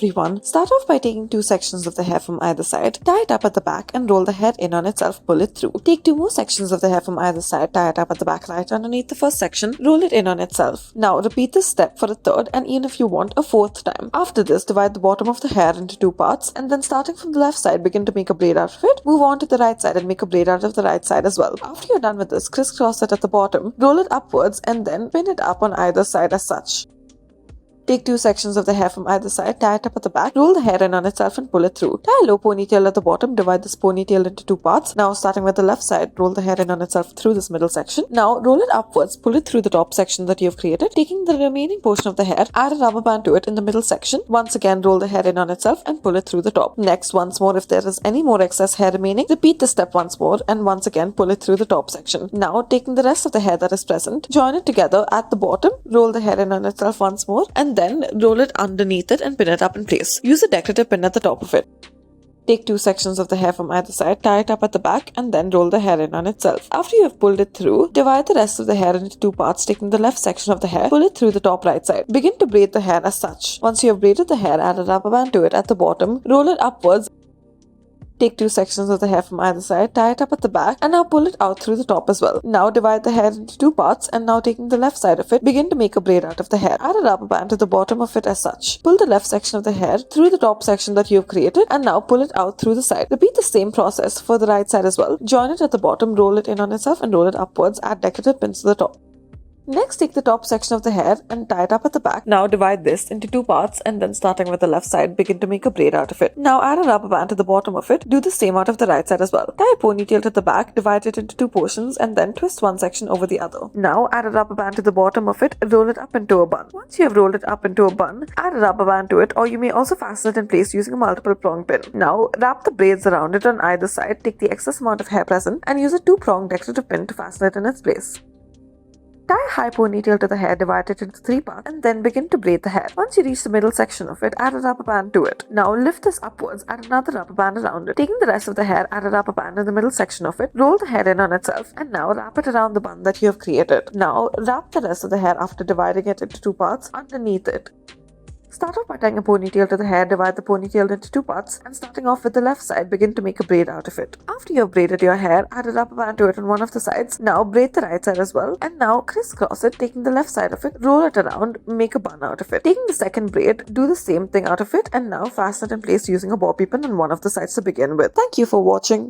everyone. Start off by taking 2 sections of the hair from either side, tie it up at the back and roll the hair in on itself, pull it through. Take 2 more sections of the hair from either side, tie it up at the back right underneath the first section, roll it in on itself. Now repeat this step for a third and even if you want a fourth time. After this, divide the bottom of the hair into 2 parts and then starting from the left side, begin to make a braid out of it. Move on to the right side and make a braid out of the right side as well. After you're done with this, crisscross it at the bottom, roll it upwards and then pin it up on either side as such. Take 2 sections of the hair from either side, tie it up at the back, roll the hair in on itself and pull it through. Tie a low ponytail at the bottom, divide this ponytail into 2 parts. Now starting with the left side, roll the hair in on itself through this middle section. Now roll it upwards, pull it through the top section that you have created. Taking the remaining portion of the hair, add a rubber band to it in the middle section. Once again, roll the hair in on itself and pull it through the top. Next, once more, if there is any more excess hair remaining, repeat the step once more and once again pull it through the top section. Now taking the rest of the hair that is present, join it together at the bottom, roll the hair in on itself once more and then roll it underneath it and pin it up in place. Use a decorative pin at the top of it. Take 2 sections of the hair from either side, tie it up at the back and then roll the hair in on itself. After you have pulled it through, divide the rest of the hair into 2 parts, taking the left section of the hair, pull it through the top right side. Begin to braid the hair as such. Once you have braided the hair, add a rubber band to it at the bottom, roll it upwards. Take 2 sections of the hair from either side, tie it up at the back and now pull it out through the top as well. Now divide the hair into 2 parts and now taking the left side of it, begin to make a braid out of the hair. Add a rubber band to the bottom of it as such. Pull the left section of the hair through the top section that you have created and now pull it out through the side. Repeat the same process for the right side as well. Join it at the bottom, roll it in on itself and roll it upwards, add decorative pins to the top. Next, take the top section of the hair and tie it up at the back. Now divide this into 2 parts and then starting with the left side, begin to make a braid out of it. Now add a rubber band to the bottom of it. Do the same out of the right side as well. Tie a ponytail to the back, divide it into 2 portions and then twist one section over the other. Now add a rubber band to the bottom of it, roll it up into a bun. Once you have rolled it up into a bun, add a rubber band to it or you may also fasten it in place using a multiple prong pin. Now wrap the braids around it on either side, take the excess amount of hair present and use a 2-prong decorative pin to fasten it in its place. Tie a high ponytail to the hair, divide it into 3 parts and then begin to braid the hair. Once you reach the middle section of it, add a rubber band to it. Now lift this upwards, add another rubber band around it. Taking the rest of the hair, add a rubber band in the middle section of it, roll the hair in on itself and now wrap it around the bun that you have created. Now wrap the rest of the hair after dividing it into 2 parts underneath it. Start off by tying a ponytail to the hair, divide the ponytail into 2 parts and starting off with the left side, begin to make a braid out of it. After you have braided your hair, add a rubber band to it on one of the sides. Now braid the right side as well and now crisscross it, taking the left side of it, roll it around, make a bun out of it. Taking the second braid, do the same thing out of it and now fasten it in place using a bobby pin on one of the sides to begin with. Thank you for watching.